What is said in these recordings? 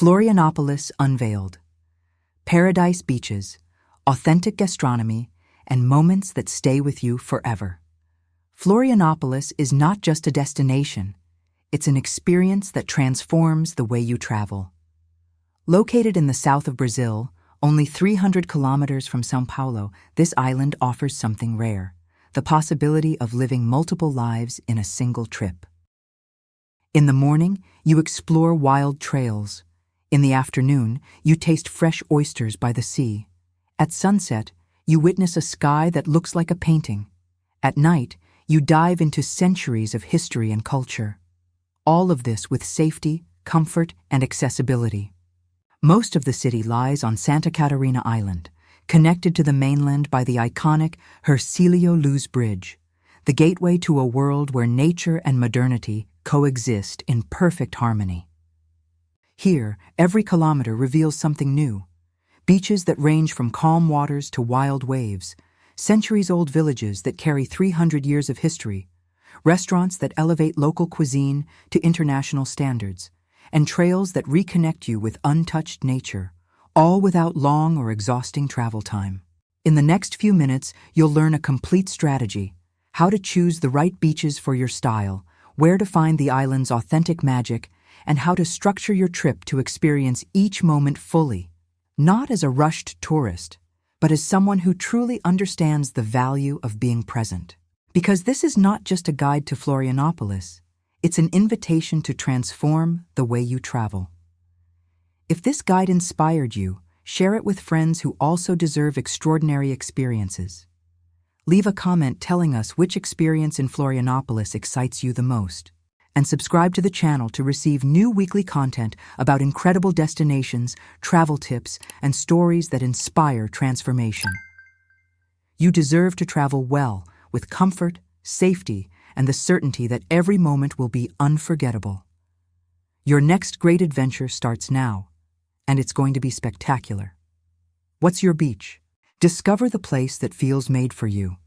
Florianópolis Unveiled. Paradise beaches, authentic gastronomy, and moments that stay with you forever. Florianópolis is not just a destination, it's an experience that transforms the way you travel. Located in the south of Brazil, only 300 kilometers from São Paulo, this island offers something rare: the possibility of living multiple lives in a single trip. In the morning, you explore wild trails. In the afternoon, you taste fresh oysters by the sea. At sunset, you witness a sky that looks like a painting. At night, you dive into centuries of history and culture. All of this with safety, comfort, and accessibility. Most of the city lies on Santa Catarina Island, connected to the mainland by the iconic Hercílio Luz Bridge, the gateway to a world where nature and modernity coexist in perfect harmony. Here, every kilometer reveals something new. Beaches that range from calm waters to wild waves, centuries-old villages that carry 300 years of history, restaurants that elevate local cuisine to international standards, and trails that reconnect you with untouched nature, all without long or exhausting travel time. In the next few minutes, you'll learn a complete strategy: how to choose the right beaches for your style, where to find the island's authentic magic, and how to structure your trip to experience each moment fully, not as a rushed tourist, but as someone who truly understands the value of being present. Because this is not just a guide to Florianópolis, it's an invitation to transform the way you travel. If this guide inspired you, share it with friends who also deserve extraordinary experiences. Leave a comment telling us which experience in Florianópolis excites you the most. And subscribe to the channel to receive new weekly content about incredible destinations, travel tips, and stories that inspire transformation. You deserve to travel well, with comfort, safety, and the certainty that every moment will be unforgettable. Your next great adventure starts now, and it's going to be spectacular. What's your beach? Discover the place that feels made for you.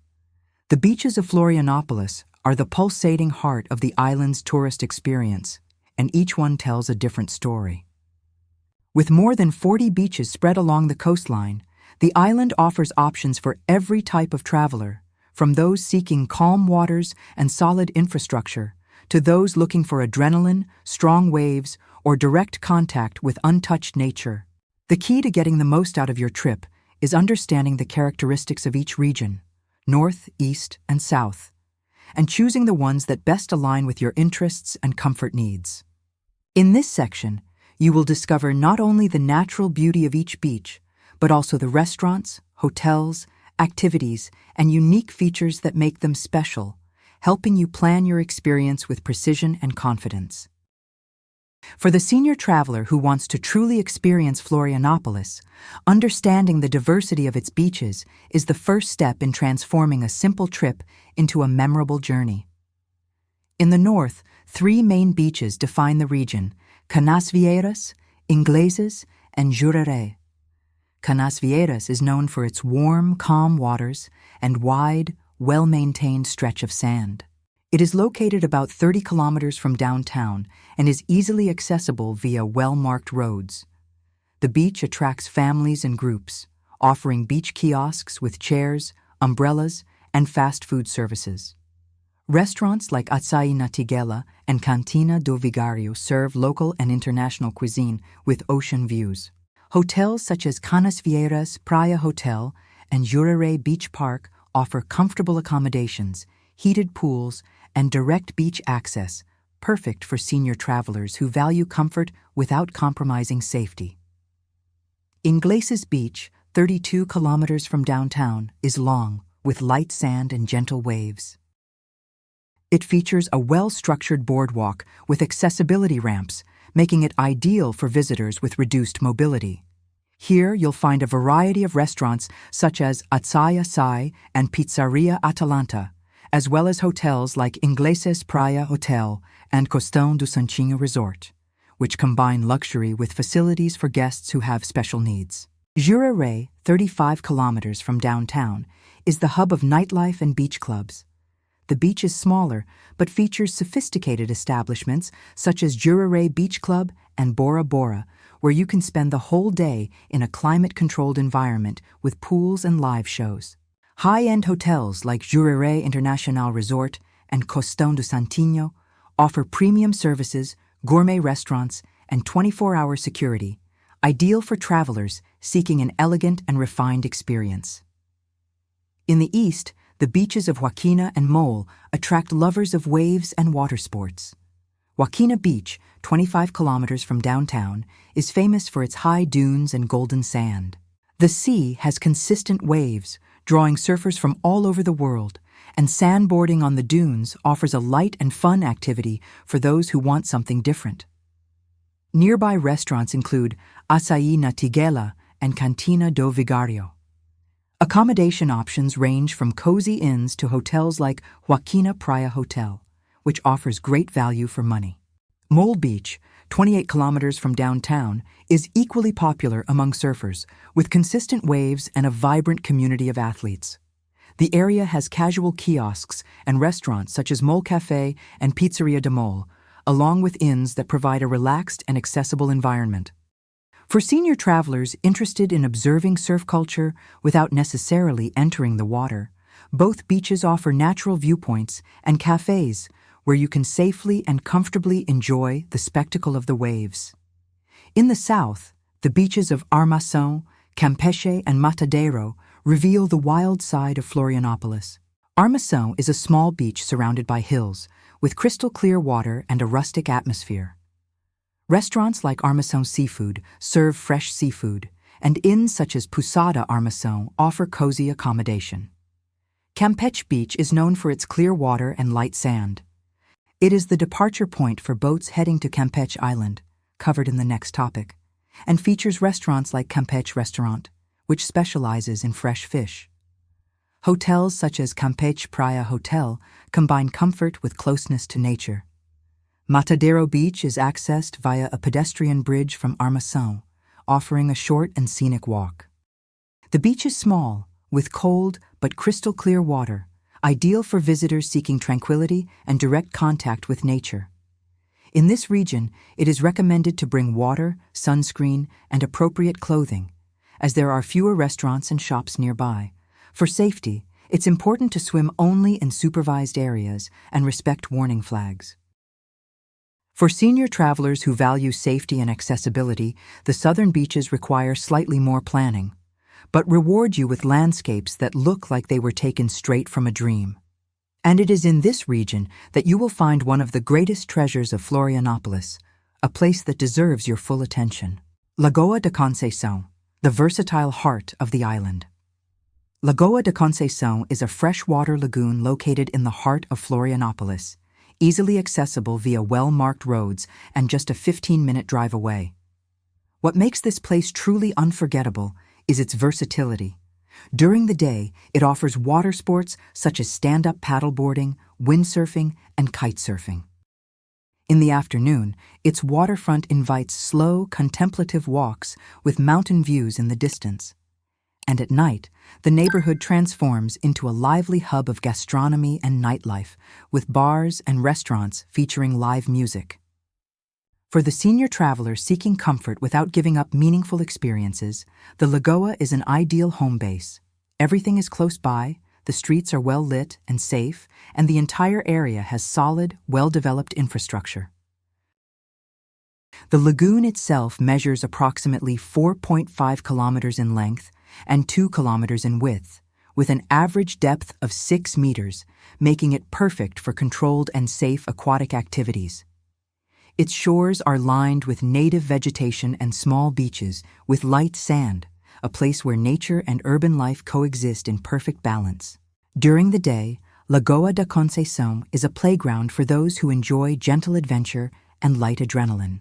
The beaches of Florianópolis are the pulsating heart of the island's tourist experience, and each one tells a different story. With more than 40 beaches spread along the coastline, the island offers options for every type of traveler, from those seeking calm waters and solid infrastructure to those looking for adrenaline, strong waves, or direct contact with untouched nature. The key to getting the most out of your trip is understanding the characteristics of each region, north, east, and south, and choosing the ones that best align with your interests and comfort needs. In this section, you will discover not only the natural beauty of each beach, but also the restaurants, hotels, activities, and unique features that make them special, helping you plan your experience with precision and confidence. For the senior traveler who wants to truly experience Florianópolis, understanding the diversity of its beaches is the first step in transforming a simple trip into a memorable journey. In the north, 3 main beaches define the region: Canasvieiras, Ingleses, and Jurerê. Canasvieiras is known for its warm, calm waters and wide, well-maintained stretch of sand. It is located about 30 kilometers from downtown and is easily accessible via well-marked roads. The beach attracts families and groups, offering beach kiosks with chairs, umbrellas, and fast food services. Restaurants like Açaí na Tiguela and Cantina do Vigário serve local and international cuisine with ocean views. Hotels such as Canasvieiras Praia Hotel and Jurerê Beach Park offer comfortable accommodations, heated pools, and direct beach access, perfect for senior travelers who value comfort without compromising safety. Ingleses Beach, 32 kilometers from downtown, is long, with light sand and gentle waves. It features a well-structured boardwalk with accessibility ramps, making it ideal for visitors with reduced mobility. Here you'll find a variety of restaurants such as Açaí and Pizzaria Atalanta, as well as hotels like Ingleses Praia Hotel and Costão do Santinho Resort, which combine luxury with facilities for guests who have special needs. Jurerê, 35 kilometers from downtown, is the hub of nightlife and beach clubs. The beach is smaller, but features sophisticated establishments such as Jurerê Beach Club and Bora Bora, where you can spend the whole day in a climate-controlled environment with pools and live shows. High-end hotels like Jurerê International Resort and Costão do Santinho offer premium services, gourmet restaurants, and 24-hour security, ideal for travelers seeking an elegant and refined experience. In the east, the beaches of Joaquina and Mole attract lovers of waves and water sports. Joaquina Beach, 25 kilometers from downtown, is famous for its high dunes and golden sand. The sea has consistent waves, drawing surfers from all over the world, and sandboarding on the dunes offers a light and fun activity for those who want something different. Nearby restaurants include Açaí na Tiguela and Cantina do Vigário. Accommodation options range from cozy inns to hotels like Joaquina Praia Hotel, which offers great value for money. Mole Beach, 28 kilometers from downtown, is equally popular among surfers, with consistent waves and a vibrant community of athletes. The area has casual kiosks and restaurants such as Mole Café and Pizzeria de Mole, along with inns that provide a relaxed and accessible environment. For senior travelers interested in observing surf culture without necessarily entering the water, both beaches offer natural viewpoints and cafes where you can safely and comfortably enjoy the spectacle of the waves. In the south, the beaches of Armação, Campeche, and Matadeiro reveal the wild side of Florianópolis. Armação is a small beach surrounded by hills, with crystal-clear water and a rustic atmosphere. Restaurants like Armação Seafood serve fresh seafood, and inns such as Pousada Armação offer cozy accommodation. Campeche Beach is known for its clear water and light sand. It is the departure point for boats heading to Campeche Island, covered in the next topic, and features restaurants like Campeche Restaurant, which specializes in fresh fish. Hotels such as Campeche Praia Hotel combine comfort with closeness to nature. Matadeiro Beach is accessed via a pedestrian bridge from Armação, offering a short and scenic walk. The beach is small, with cold but crystal-clear water, ideal for visitors seeking tranquility and direct contact with nature. In this region, it is recommended to bring water, sunscreen, and appropriate clothing, as there are fewer restaurants and shops nearby. For safety, it's important to swim only in supervised areas and respect warning flags. For senior travelers who value safety and accessibility, the southern beaches require slightly more planning, but reward you with landscapes that look like they were taken straight from a dream. And it is in this region that you will find one of the greatest treasures of Florianópolis, a place that deserves your full attention. Lagoa da Conceição, the versatile heart of the island. Lagoa da Conceição is a freshwater lagoon located in the heart of Florianópolis, easily accessible via well-marked roads and just a 15-minute drive away. What makes this place truly unforgettable is its versatility. During the day, it offers water sports such as stand-up paddleboarding, windsurfing, and kitesurfing. In the afternoon, its waterfront invites slow, contemplative walks with mountain views in the distance. And at night, the neighborhood transforms into a lively hub of gastronomy and nightlife, with bars and restaurants featuring live music. For the senior traveler seeking comfort without giving up meaningful experiences, the Lagoa is an ideal home base. Everything is close by, the streets are well lit and safe, and the entire area has solid, well-developed infrastructure. The lagoon itself measures approximately 4.5 kilometers in length and 2 kilometers in width, with an average depth of 6 meters, making it perfect for controlled and safe aquatic activities. Its shores are lined with native vegetation and small beaches with light sand, a place where nature and urban life coexist in perfect balance. During the day, Lagoa da Conceição is a playground for those who enjoy gentle adventure and light adrenaline.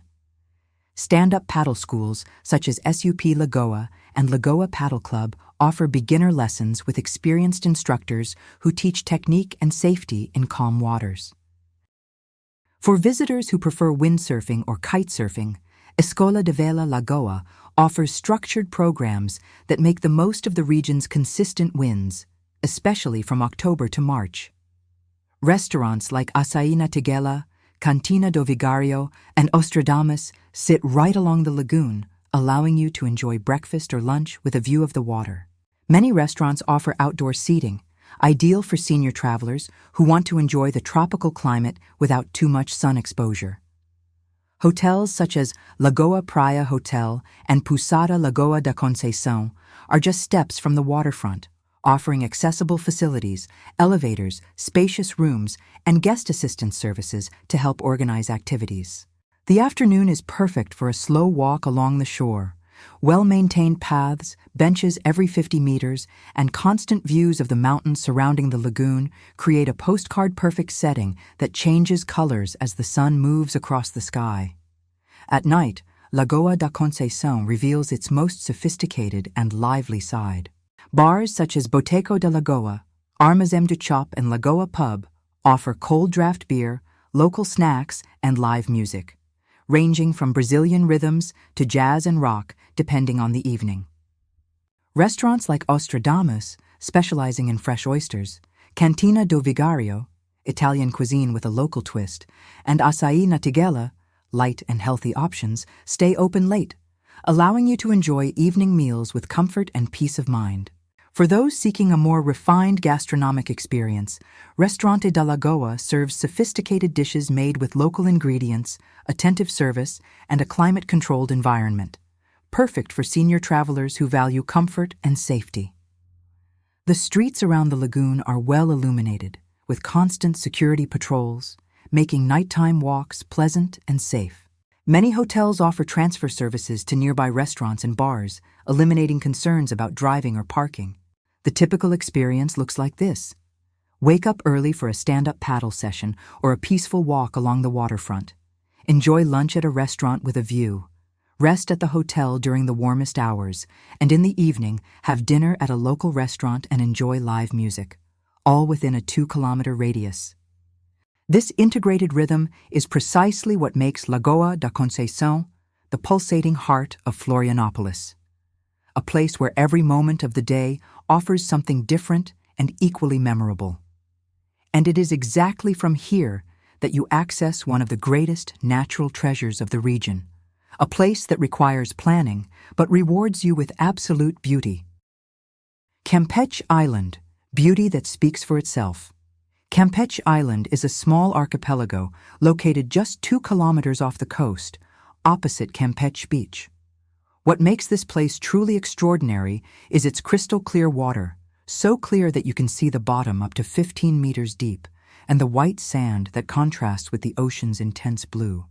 Stand-up paddle schools such as SUP Lagoa and Lagoa Paddle Club offer beginner lessons with experienced instructors who teach technique and safety in calm waters. For visitors who prefer windsurfing or kitesurfing, Escola de Vela Lagoa offers structured programs that make the most of the region's consistent winds, especially from October to March. Restaurants like Açaí na Tiguela, Cantina do Vigário, and Ostradamus sit right along the lagoon, allowing you to enjoy breakfast or lunch with a view of the water. Many restaurants offer outdoor seating, ideal for senior travelers who want to enjoy the tropical climate without too much sun exposure. Hotels such as Lagoa Praia Hotel and Pousada Lagoa da Conceição are just steps from the waterfront, offering accessible facilities, elevators, spacious rooms, and guest assistance services to help organize activities. The afternoon is perfect for a slow walk along the shore. Well-maintained paths, benches every 50 meters, and constant views of the mountains surrounding the lagoon create a postcard-perfect setting that changes colors as the sun moves across the sky. At night, Lagoa da Conceição reveals its most sophisticated and lively side. Bars such as Boteco de Lagoa, Armazém do Chop, and Lagoa Pub offer cold draft beer, local snacks, and live music, ranging from Brazilian rhythms to jazz and rock depending on the evening. Restaurants like Ostradamus, specializing in fresh oysters, Cantina do Vigário, Italian cuisine with a local twist, and Açaí na Tigela, light and healthy options, stay open late, allowing you to enjoy evening meals with comfort and peace of mind. For those seeking a more refined gastronomic experience, Restaurante da Lagoa serves sophisticated dishes made with local ingredients, attentive service, and a climate-controlled environment, perfect for senior travelers who value comfort and safety. The streets around the lagoon are well illuminated, with constant security patrols, making nighttime walks pleasant and safe. Many hotels offer transfer services to nearby restaurants and bars, eliminating concerns about driving or parking. The typical experience looks like this. Wake up early for a stand-up paddle session or a peaceful walk along the waterfront. Enjoy lunch at a restaurant with a view. Rest at the hotel during the warmest hours, and in the evening, have dinner at a local restaurant and enjoy live music, all within a 2-kilometer radius. This integrated rhythm is precisely what makes Lagoa da Conceição the pulsating heart of Florianópolis, a place where every moment of the day offers something different and equally memorable. And it is exactly from here that you access one of the greatest natural treasures of the region, a place that requires planning but rewards you with absolute beauty. Campeche Island, beauty that speaks for itself. Campeche Island is a small archipelago located just 2 kilometers off the coast, opposite Campeche Beach. What makes this place truly extraordinary is its crystal-clear water, so clear that you can see the bottom up to 15 meters deep, and the white sand that contrasts with the ocean's intense blue.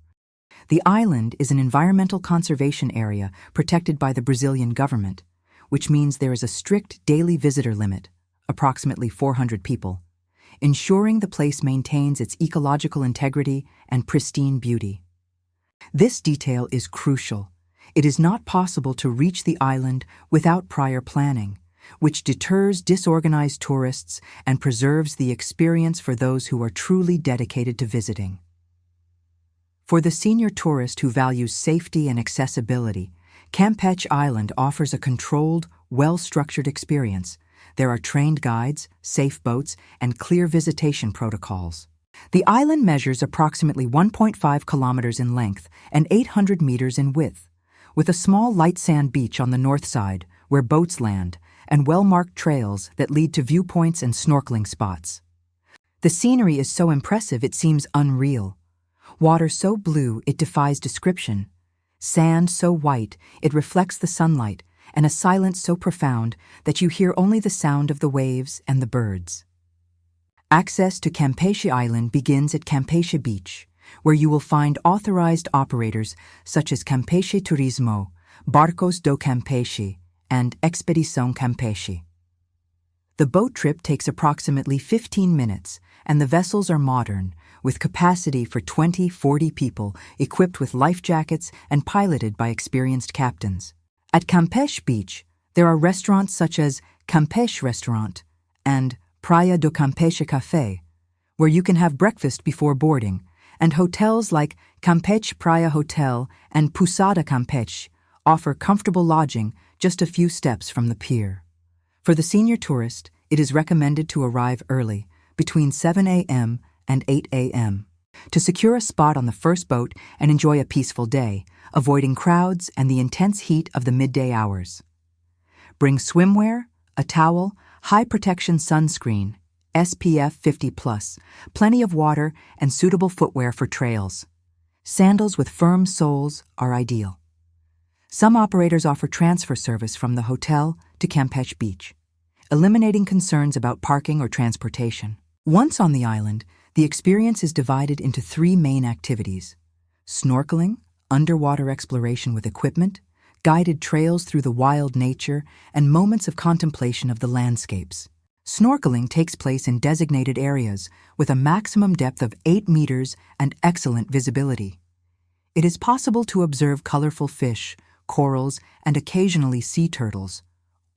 The island is an environmental conservation area protected by the Brazilian government, which means there is a strict daily visitor limit, approximately 400 people, ensuring the place maintains its ecological integrity and pristine beauty. This detail is crucial. It is not possible to reach the island without prior planning, which deters disorganized tourists and preserves the experience for those who are truly dedicated to visiting. For the senior tourist who values safety and accessibility, Campeche Island offers a controlled, well-structured experience. There are trained guides, safe boats, and clear visitation protocols. The island measures approximately 1.5 kilometers in length and 800 meters in width, with a small light sand beach on the north side where boats land and well-marked trails that lead to viewpoints and snorkeling spots. The scenery is so impressive it seems unreal. Water so blue it defies description, sand so white it reflects the sunlight, and a silence so profound that you hear only the sound of the waves and the birds. Access to Campeche Island begins at Campeche Beach, where you will find authorized operators such as Campeche Turismo, Barcos do Campeche, and Expedição Campeche. The boat trip takes approximately 15 minutes, and the vessels are modern, with capacity for 20-40 people, equipped with life jackets and piloted by experienced captains. At Campeche Beach, there are restaurants such as Campeche Restaurant and Praia do Campeche Café, where you can have breakfast before boarding, and hotels like Campeche Praia Hotel and Pousada Campeche offer comfortable lodging just a few steps from the pier. For the senior tourist, it is recommended to arrive early, between 7 a.m. and 8 a.m. to secure a spot on the first boat and enjoy a peaceful day, avoiding crowds and the intense heat of the midday hours. Bring swimwear, a towel, high-protection sunscreen, SPF 50+, plenty of water, and suitable footwear for trails. Sandals with firm soles are ideal. Some operators offer transfer service from the hotel to Campeche Beach, eliminating concerns about parking or transportation. Once on the island, the experience is divided into 3 main activities: snorkeling, underwater exploration with equipment, guided trails through the wild nature, and moments of contemplation of the landscapes. Snorkeling takes place in designated areas with a maximum depth of 8 meters and excellent visibility. It is possible to observe colorful fish, corals, and occasionally sea turtles,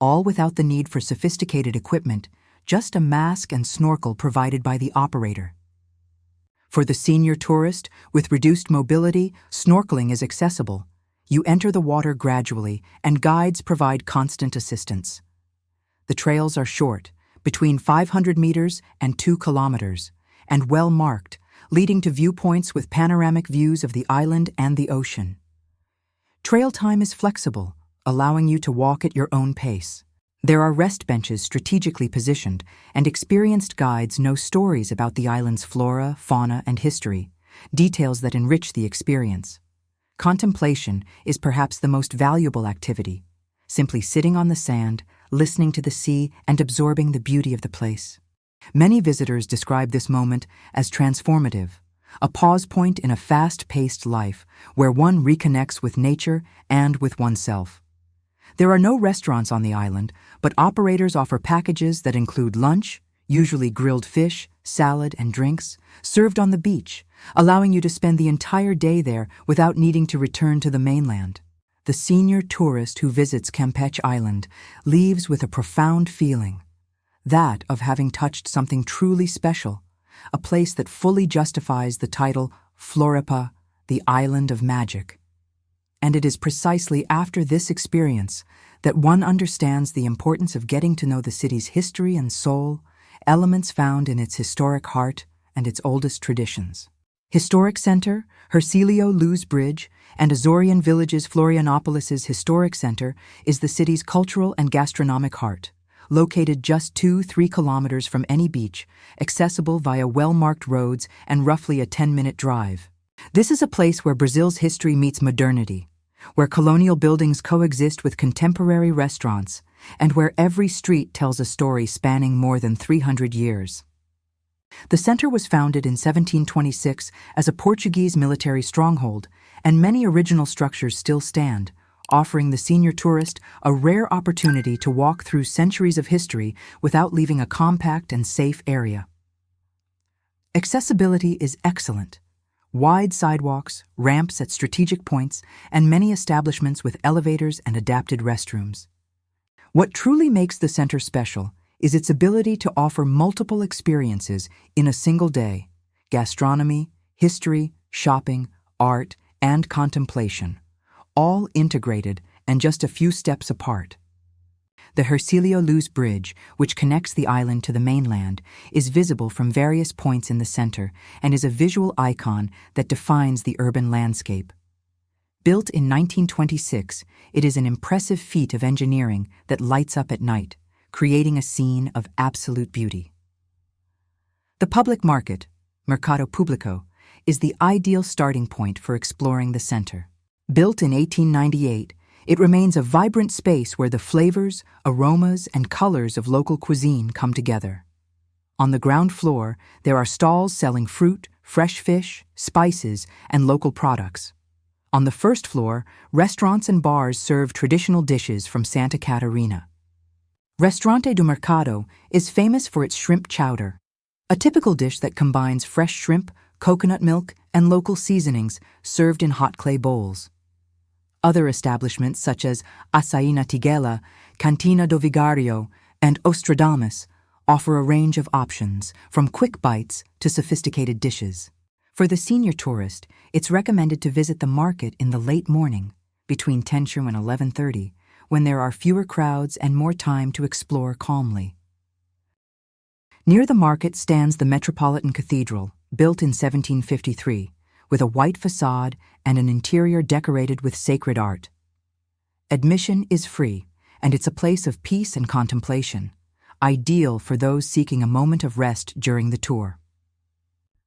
all without the need for sophisticated equipment, just a mask and snorkel provided by the operator. For the senior tourist with reduced mobility, snorkeling is accessible. You enter the water gradually, and guides provide constant assistance. The trails are short, between 500 meters and 2 kilometers, and well marked, leading to viewpoints with panoramic views of the island and the ocean. Trail time is flexible, allowing you to walk at your own pace. There are rest benches strategically positioned, and experienced guides know stories about the island's flora, fauna, and history, details that enrich the experience. Contemplation is perhaps the most valuable activity, simply sitting on the sand, listening to the sea, and absorbing the beauty of the place. Many visitors describe this moment as transformative, a pause point in a fast-paced life where one reconnects with nature and with oneself. There are no restaurants on the island, but operators offer packages that include lunch, usually grilled fish, salad, and drinks, served on the beach, allowing you to spend the entire day there without needing to return to the mainland. The senior tourist who visits Campeche Island leaves with a profound feeling, that of having touched something truly special, a place that fully justifies the title Floripa, the Island of Magic. And it is precisely after this experience that one understands the importance of getting to know the city's history and soul, elements found in its historic heart and its oldest traditions. Historic Center, Hercílio Luz Bridge, and Azorian Village's Florianópolis' Historic Center is the city's cultural and gastronomic heart, located just 2-3 kilometers from any beach, accessible via well-marked roads and roughly a 10-minute drive. This is a place where Brazil's history meets modernity, where colonial buildings coexist with contemporary restaurants, and where every street tells a story spanning more than 300 years. The center was founded in 1726 as a Portuguese military stronghold, and many original structures still stand, offering the senior tourist a rare opportunity to walk through centuries of history without leaving a compact and safe area. Accessibility is excellent. Wide sidewalks, ramps at strategic points, and many establishments with elevators and adapted restrooms. What truly makes the center special is its ability to offer multiple experiences in a single day: gastronomy, history, shopping, art, and contemplation, all integrated and just a few steps apart. The Hercílio Luz Bridge, which connects the island to the mainland, is visible from various points in the center and is a visual icon that defines the urban landscape. Built in 1926, it is an impressive feat of engineering that lights up at night, creating a scene of absolute beauty. The public market, Mercado Público, is the ideal starting point for exploring the center. Built in 1898, it remains a vibrant space where the flavors, aromas, and colors of local cuisine come together. On the ground floor, there are stalls selling fruit, fresh fish, spices, and local products. On the first floor, restaurants and bars serve traditional dishes from Santa Catarina. Restaurante do Mercado is famous for its shrimp chowder, a typical dish that combines fresh shrimp, coconut milk, and local seasonings served in hot clay bowls. Other establishments such as Açaí na Tiguela, Cantina do Vigário, and Ostradamus offer a range of options, from quick bites to sophisticated dishes. For the senior tourist, it's recommended to visit the market in the late morning, between 10 and 11:30, when there are fewer crowds and more time to explore calmly. Near the market stands the Metropolitan Cathedral, built in 1753, with a white facade and an interior decorated with sacred art. Admission is free, and it's a place of peace and contemplation, ideal for those seeking a moment of rest during the tour.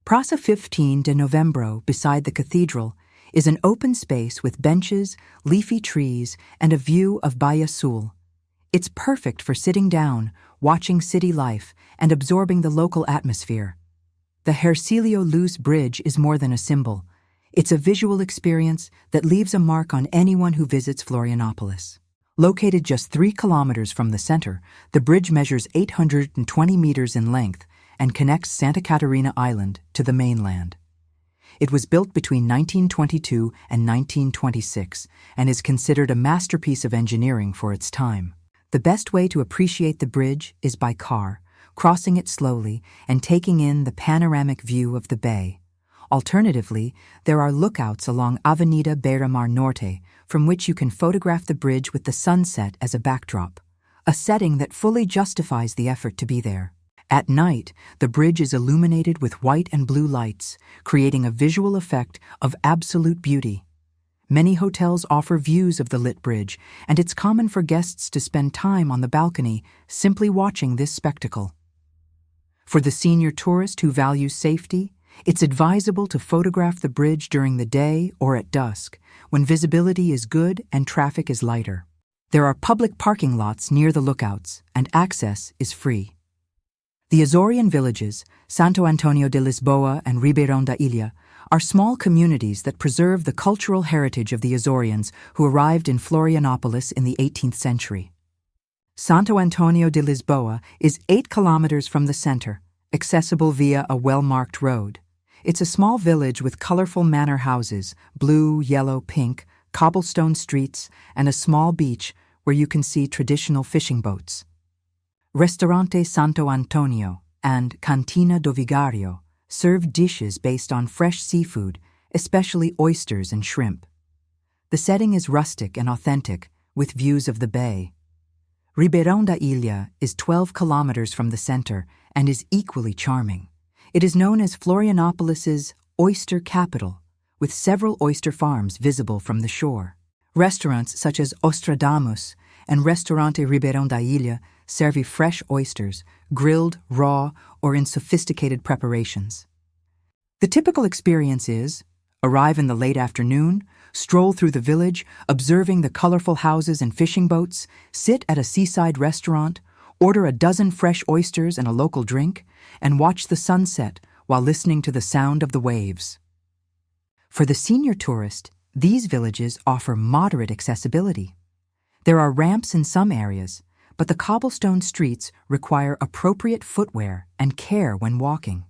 Praça 15 de Novembro, beside the cathedral, is an open space with benches, leafy trees, and a view of Baía Sul. It's perfect for sitting down, watching city life, and absorbing the local atmosphere. The Hercílio Luz Bridge is more than a symbol. It's a visual experience that leaves a mark on anyone who visits Florianópolis. Located just 3 kilometers from the center, the bridge measures 820 meters in length and connects Santa Catarina Island to the mainland. It was built between 1922 and 1926 and is considered a masterpiece of engineering for its time. The best way to appreciate the bridge is by car, crossing it slowly and taking in the panoramic view of the bay. Alternatively, there are lookouts along Avenida Beira-Mar Norte, from which you can photograph the bridge with the sunset as a backdrop, a setting that fully justifies the effort to be there. At night, the bridge is illuminated with white and blue lights, creating a visual effect of absolute beauty. Many hotels offer views of the lit bridge, and it's common for guests to spend time on the balcony simply watching this spectacle. For the senior tourist who values safety, it's advisable to photograph the bridge during the day or at dusk, when visibility is good and traffic is lighter. There are public parking lots near the lookouts, and access is free. The Azorian villages, Santo Antonio de Lisboa and Ribeirão da Ilha, are small communities that preserve the cultural heritage of the Azorians who arrived in Florianópolis in the 18th century. Santo Antonio de Lisboa is 8 kilometers from the center, accessible via a well-marked road. It's a small village with colorful manor houses, blue, yellow, pink, cobblestone streets, and a small beach where you can see traditional fishing boats. Restaurante Santo Antonio and Cantina do Vigário serve dishes based on fresh seafood, especially oysters and shrimp. The setting is rustic and authentic, with views of the bay. Ribeirão da Ilha is 12 kilometers from the center and is equally charming. It is known as Florianópolis's oyster capital, with several oyster farms visible from the shore. Restaurants such as Ostradamus and Restaurante Ribeirão da Ilha serve fresh oysters, grilled, raw, or in sophisticated preparations. The typical experience is arrive in the late afternoon, stroll through the village, observing the colorful houses and fishing boats, sit at a seaside restaurant, order a dozen fresh oysters and a local drink, and watch the sunset while listening to the sound of the waves. For the senior tourist, these villages offer moderate accessibility. There are ramps in some areas, but the cobblestone streets require appropriate footwear and care when walking.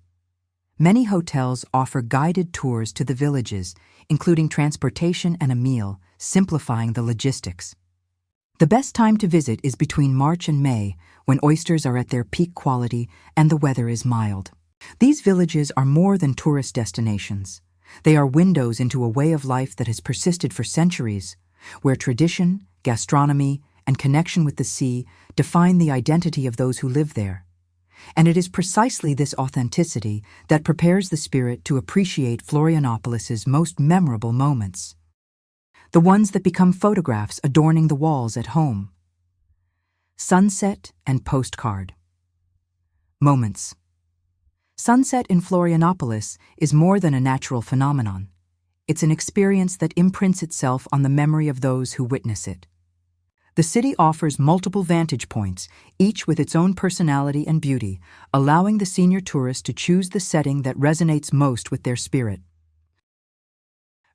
Many hotels offer guided tours to the villages, including transportation and a meal, simplifying the logistics. The best time to visit is between March and May, when oysters are at their peak quality and the weather is mild. These villages are more than tourist destinations. They are windows into a way of life that has persisted for centuries, where tradition, gastronomy, and connection with the sea define the identity of those who live there. And it is precisely this authenticity that prepares the spirit to appreciate Florianópolis's most memorable moments, the ones that become photographs adorning the walls at home. Sunset and postcard. Moments. Sunset in Florianópolis is more than a natural phenomenon. It's an experience that imprints itself on the memory of those who witness it. The city offers multiple vantage points, each with its own personality and beauty, allowing the senior tourist to choose the setting that resonates most with their spirit.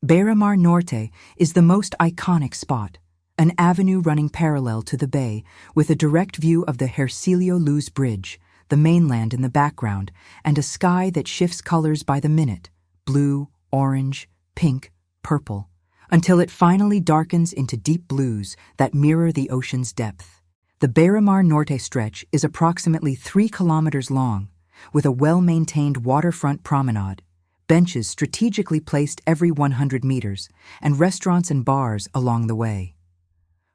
Beira-Mar Norte is the most iconic spot, an avenue running parallel to the bay, with a direct view of the Hercílio Luz Bridge, the mainland in the background, and a sky that shifts colors by the minute, blue, orange, pink, purple, until it finally darkens into deep blues that mirror the ocean's depth. The Beira-Mar Norte stretch is approximately 3 kilometers long, with a well-maintained waterfront promenade, benches strategically placed every 100 meters, and restaurants and bars along the way.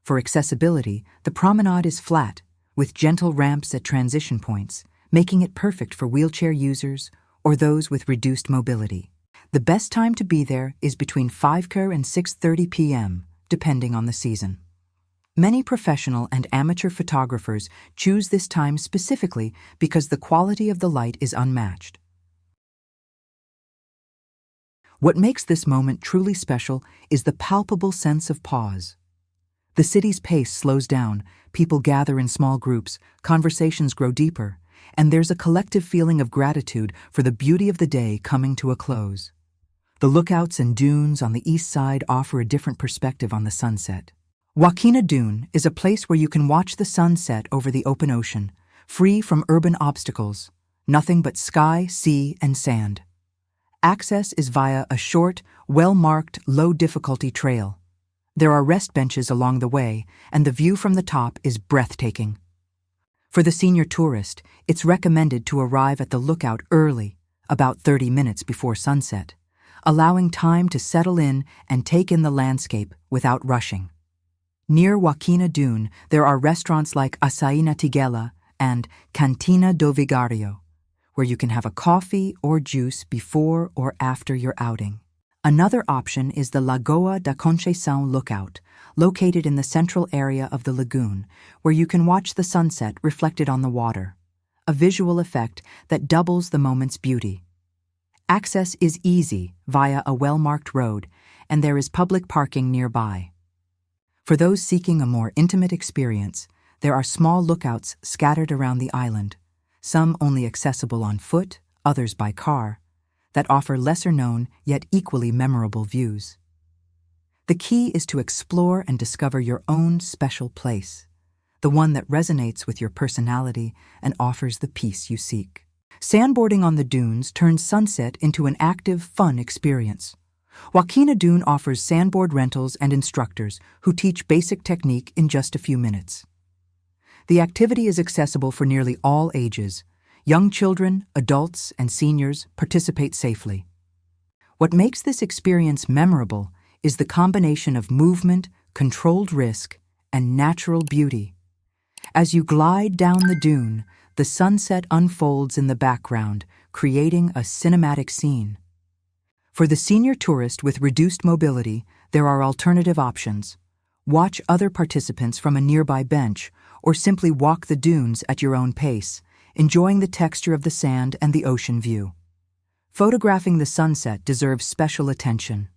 For accessibility, the promenade is flat, with gentle ramps at transition points, making it perfect for wheelchair users or those with reduced mobility. The best time to be there is between 5 and 6:30 p.m., depending on the season. Many professional and amateur photographers choose this time specifically because the quality of the light is unmatched. What makes this moment truly special is the palpable sense of pause. The city's pace slows down, people gather in small groups, conversations grow deeper, and there's a collective feeling of gratitude for the beauty of the day coming to a close. The lookouts and dunes on the east side offer a different perspective on the sunset. Joaquina Dune is a place where you can watch the sun set over the open ocean, free from urban obstacles, nothing but sky, sea, and sand. Access is via a short, well-marked, low-difficulty trail. There are rest benches along the way, and the view from the top is breathtaking. For the senior tourist, it's recommended to arrive at the lookout early, about 30 minutes before sunset, allowing time to settle in and take in the landscape without rushing. Near Joaquina Dune, there are restaurants like Açaí na Tiguela and Cantina do Vigário, where you can have a coffee or juice before or after your outing. Another option is the Lagoa da Conceição lookout, located in the central area of the lagoon, where you can watch the sunset reflected on the water, a visual effect that doubles the moment's beauty. Access is easy via a well-marked road, and there is public parking nearby. For those seeking a more intimate experience, there are small lookouts scattered around the island, some only accessible on foot, others by car, that offer lesser-known yet equally memorable views. The key is to explore and discover your own special place, the one that resonates with your personality and offers the peace you seek. Sandboarding on the dunes turns sunset into an active, fun experience. Joaquina Dune offers sandboard rentals and instructors who teach basic technique in just a few minutes. The activity is accessible for nearly all ages. Young children, adults, and seniors participate safely. What makes this experience memorable is the combination of movement, controlled risk, and natural beauty. As you glide down the dune, the sunset unfolds in the background, creating a cinematic scene. For the senior tourist with reduced mobility, there are alternative options. Watch other participants from a nearby bench, or simply walk the dunes at your own pace, enjoying the texture of the sand and the ocean view. Photographing the sunset deserves special attention.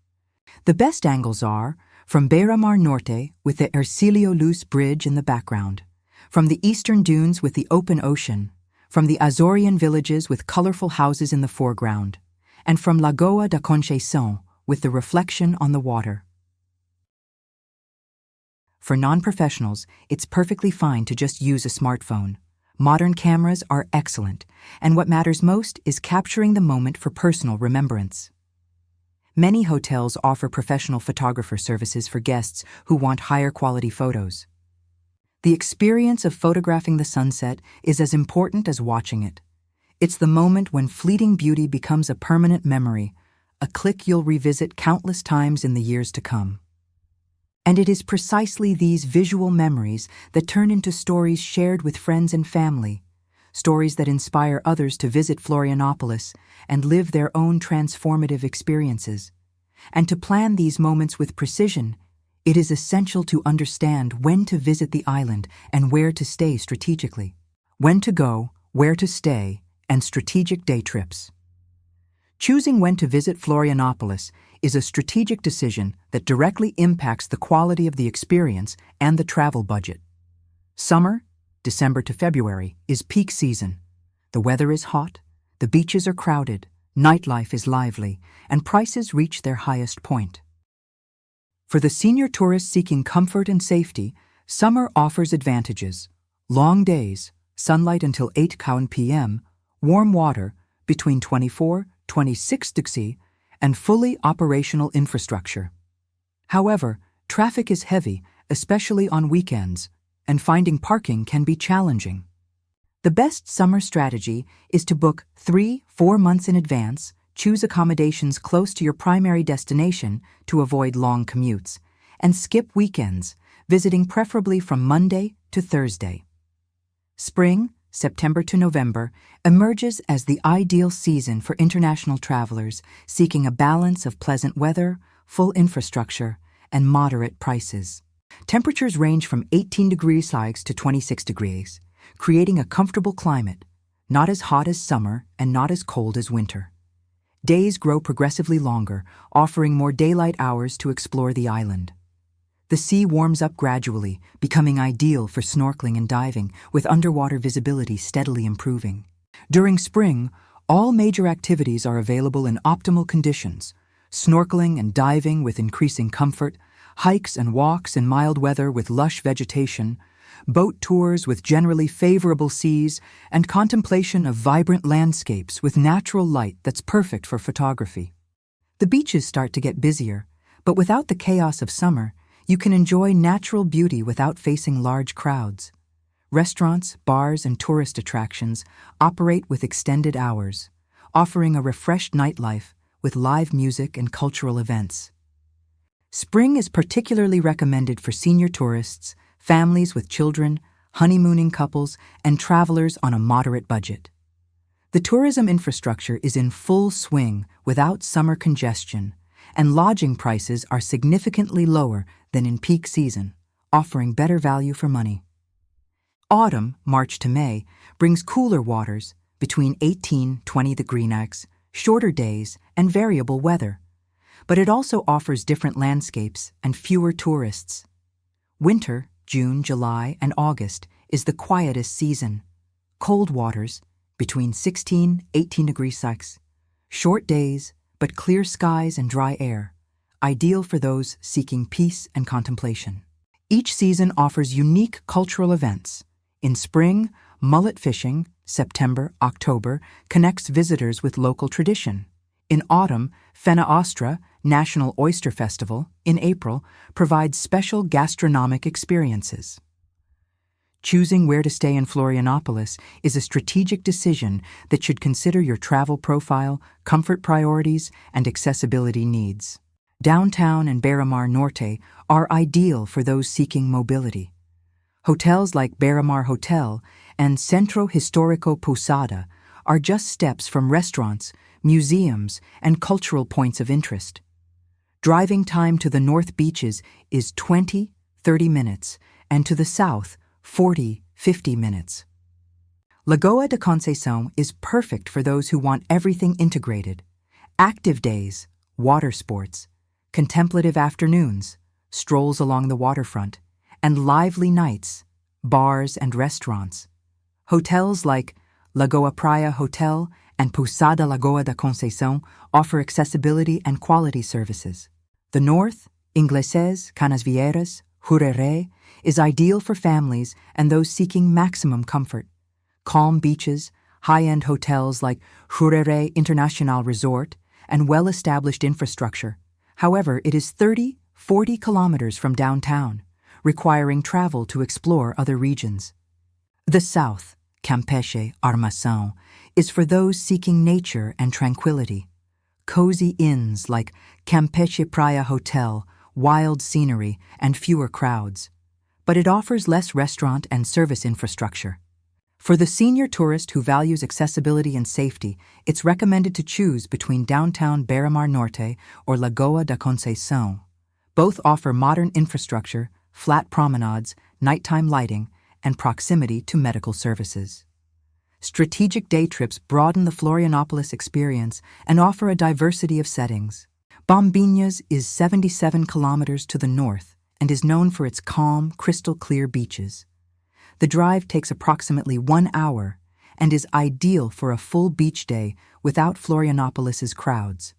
The best angles are from Beira Mar Norte with the Ercílio Luz Bridge in the background, from the eastern dunes with the open ocean, from the Azorian villages with colorful houses in the foreground, and from Lagoa da Conceição with the reflection on the water. For non-professionals, it's perfectly fine to just use a smartphone. Modern cameras are excellent, and what matters most is capturing the moment for personal remembrance. Many hotels offer professional photographer services for guests who want higher quality photos. The experience of photographing the sunset is as important as watching it. It's the moment when fleeting beauty becomes a permanent memory, a click you'll revisit countless times in the years to come. And it is precisely these visual memories that turn into stories shared with friends and family, stories that inspire others to visit Florianópolis and live their own transformative experiences. And to plan these moments with precision, it is essential to understand when to visit the island and where to stay strategically. When to go, where to stay, and strategic day trips. Choosing when to visit Florianópolis is a strategic decision that directly impacts the quality of the experience and the travel budget. Summer, December to February, is peak season. The weather is hot, the beaches are crowded, nightlife is lively, and prices reach their highest point. For the senior tourist seeking comfort and safety, summer offers advantages: long days, sunlight until 8 p.m., warm water between 24-26 degrees, and fully operational infrastructure. However, traffic is heavy, especially on weekends, and finding parking can be challenging. The best summer strategy is to book 3-4 months in advance, choose accommodations close to your primary destination to avoid long commutes, and skip weekends, visiting preferably from Monday to Thursday. Spring, September to November, emerges as the ideal season for international travelers seeking a balance of pleasant weather, full infrastructure, and moderate prices. Temperatures range from 18 degrees Celsius to 26 degrees, creating a comfortable climate, not as hot as summer and not as cold as winter. Days grow progressively longer, offering more daylight hours to explore the island. The sea warms up gradually, becoming ideal for snorkeling and diving, with underwater visibility steadily improving. During spring, all major activities are available in optimal conditions: snorkeling and diving with increasing comfort, hikes and walks in mild weather with lush vegetation, boat tours with generally favorable seas, and contemplation of vibrant landscapes with natural light that's perfect for photography. The beaches start to get busier, but without the chaos of summer, you can enjoy natural beauty without facing large crowds. Restaurants, bars, and tourist attractions operate with extended hours, offering a refreshed nightlife with live music and cultural events. Spring is particularly recommended for senior tourists, families with children, honeymooning couples, and travelers on a moderate budget. The tourism infrastructure is in full swing without summer congestion, and lodging prices are significantly lower than in peak season, offering better value for money. Autumn, March to May, brings cooler waters between 18-20 degrees Celsius, shorter days, and variable weather. But it also offers different landscapes and fewer tourists. Winter, June, July, and August, is the quietest season. Cold waters, between 16-18 degrees Celsius, short days, but clear skies and dry air, ideal for those seeking peace and contemplation. Each season offers unique cultural events. In spring, mullet fishing, September, October, connects visitors with local tradition. In autumn, Fena Ostra, National Oyster Festival, in April, provides special gastronomic experiences. Choosing where to stay in Florianópolis is a strategic decision that should consider your travel profile, comfort priorities, and accessibility needs. Downtown and Beira-Mar Norte are ideal for those seeking mobility. Hotels like Beira-Mar Hotel and Centro Histórico Pousada are just steps from restaurants, museums, and cultural points of interest. Driving time to the north beaches is 20-30 minutes, and to the south, 40-50 minutes. Lagoa da Conceição is perfect for those who want everything integrated: active days, water sports, contemplative afternoons, strolls along the waterfront, and lively nights, bars and restaurants. Hotels like Lagoa Praia Hotel and Pousada Lagoa da Conceição offer accessibility and quality services. The north, Ingleses, Canasvieiras, Jurerê, is ideal for families and those seeking maximum comfort. Calm beaches, high-end hotels like Jurerê International Resort, and well-established infrastructure. However, it is 30-40 kilometers from downtown, requiring travel to explore other regions. The south, Campeche Armação, is for those seeking nature and tranquility. Cozy inns like Campeche Praia Hotel, wild scenery, and fewer crowds. But it offers less restaurant and service infrastructure. For the senior tourist who values accessibility and safety, it's recommended to choose between downtown Beira-Mar Norte or Lagoa da Conceição. Both offer modern infrastructure, flat promenades, nighttime lighting, and proximity to medical services. Strategic day trips broaden the Florianópolis experience and offer a diversity of settings. Bombinhas is 77 kilometers to the north and is known for its calm, crystal-clear beaches. The drive takes approximately 1 hour and is ideal for a full beach day without Florianópolis's crowds.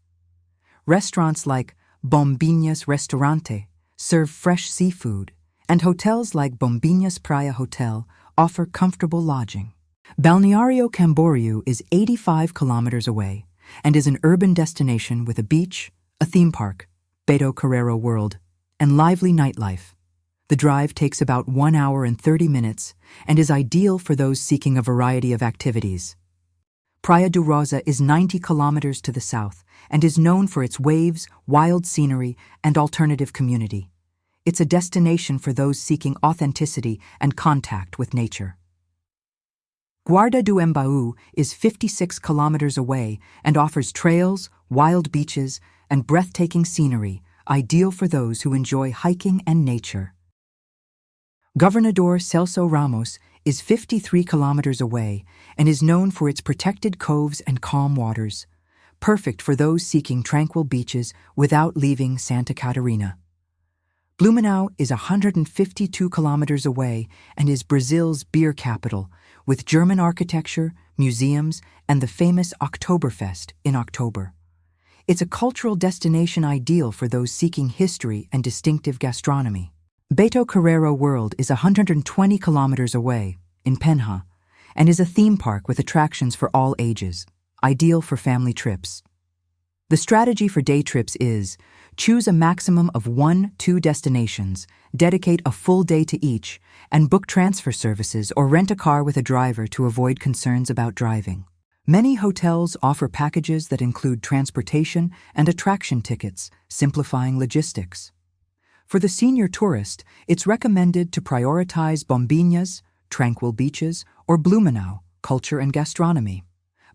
Restaurants like Bombinhas Restaurante serve fresh seafood, and hotels like Bombinhas Praia Hotel offer comfortable lodging. Balneario Camboriú is 85 kilometers away and is an urban destination with a beach, a theme park, Beto Carrero World, and lively nightlife. The drive takes about 1 hour and 30 minutes and is ideal for those seeking a variety of activities. Praia do Rosa is 90 kilometers to the south and is known for its waves, wild scenery, and alternative community. It's a destination for those seeking authenticity and contact with nature. Guarda do Embaú is 56 kilometers away and offers trails, wild beaches, and breathtaking scenery, ideal for those who enjoy hiking and nature. Governador Celso Ramos is 53 kilometers away and is known for its protected coves and calm waters, perfect for those seeking tranquil beaches without leaving Santa Catarina. Blumenau is 152 kilometers away and is Brazil's beer capital, with German architecture, museums, and the famous Oktoberfest in October. It's a cultural destination ideal for those seeking history and distinctive gastronomy. Beto Carreiro World is 120 kilometers away, in Penha, and is a theme park with attractions for all ages, ideal for family trips. The strategy for day trips is choose a maximum of 1-2 destinations, dedicate a full day to each, and book transfer services or rent a car with a driver to avoid concerns about driving. Many hotels offer packages that include transportation and attraction tickets, simplifying logistics. For the senior tourist, it's recommended to prioritize Bombinhas, tranquil beaches, or Blumenau, culture and gastronomy.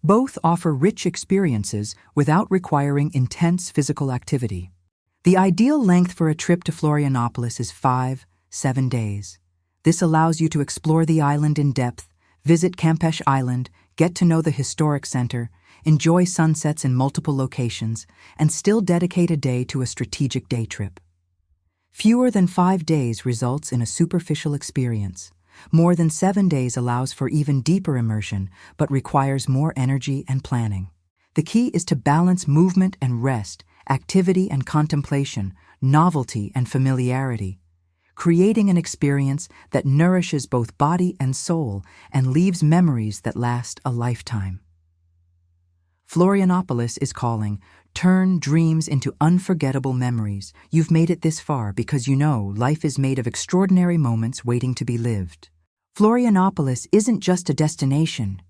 Both offer rich experiences without requiring intense physical activity. The ideal length for a trip to Florianópolis is 5-7 days. This allows you to explore the island in depth, visit Campeche Island, get to know the historic center, enjoy sunsets in multiple locations, and still dedicate a day to a strategic day trip. Fewer than 5 days results in a superficial experience. More than 7 days allows for even deeper immersion, but requires more energy and planning. The key is to balance movement and rest, activity and contemplation, novelty and familiarity, creating an experience that nourishes both body and soul and leaves memories that last a lifetime. Florianópolis is calling. Turn dreams into unforgettable memories. You've made it this far because you know life is made of extraordinary moments waiting to be lived. Florianópolis isn't just a destination.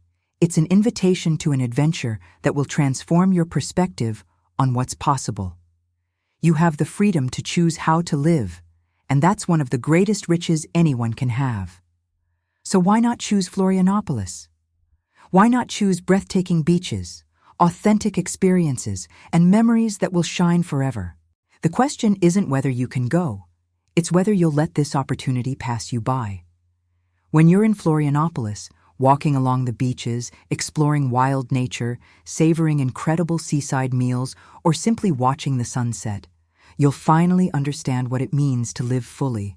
It's an invitation to an adventure that will transform your perspective on what's possible. You have the freedom to choose how to live, and that's one of the greatest riches anyone can have. So why not choose Florianópolis? Why not choose breathtaking beaches, authentic experiences, and memories that will shine forever? The question isn't whether you can go, it's whether you'll let this opportunity pass you by. When you're in Florianópolis, walking along the beaches, exploring wild nature, savoring incredible seaside meals, or simply watching the sunset, you'll finally understand what it means to live fully.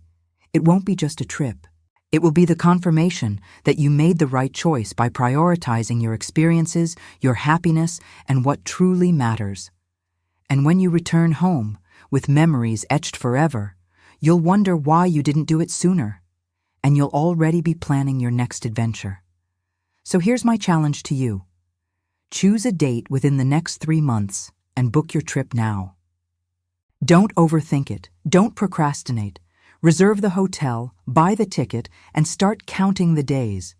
It won't be just a trip. It will be the confirmation that you made the right choice by prioritizing your experiences, your happiness, and what truly matters. And when you return home, with memories etched forever, you'll wonder why you didn't do it sooner. And you'll already be planning your next adventure. So here's my challenge to you. Choose a date within the next 3 months and book your trip now. Don't overthink it. Don't procrastinate. Reserve the hotel, buy the ticket, and start counting the days.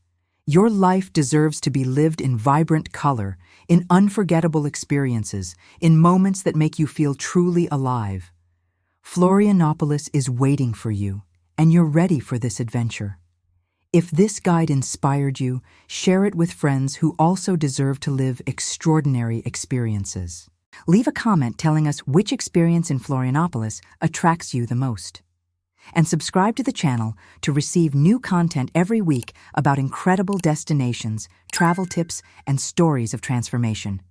Your life deserves to be lived in vibrant color, in unforgettable experiences, in moments that make you feel truly alive. Florianópolis is waiting for you, and you're ready for this adventure. If this guide inspired you, share it with friends who also deserve to live extraordinary experiences. Leave a comment telling us which experience in Florianópolis attracts you the most. And subscribe to the channel to receive new content every week about incredible destinations, travel tips, and stories of transformation.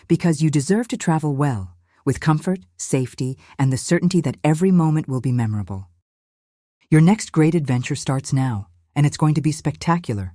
Because you deserve to travel well, with comfort, safety, and the certainty that every moment will be memorable. Your next great adventure starts now, and it's going to be spectacular.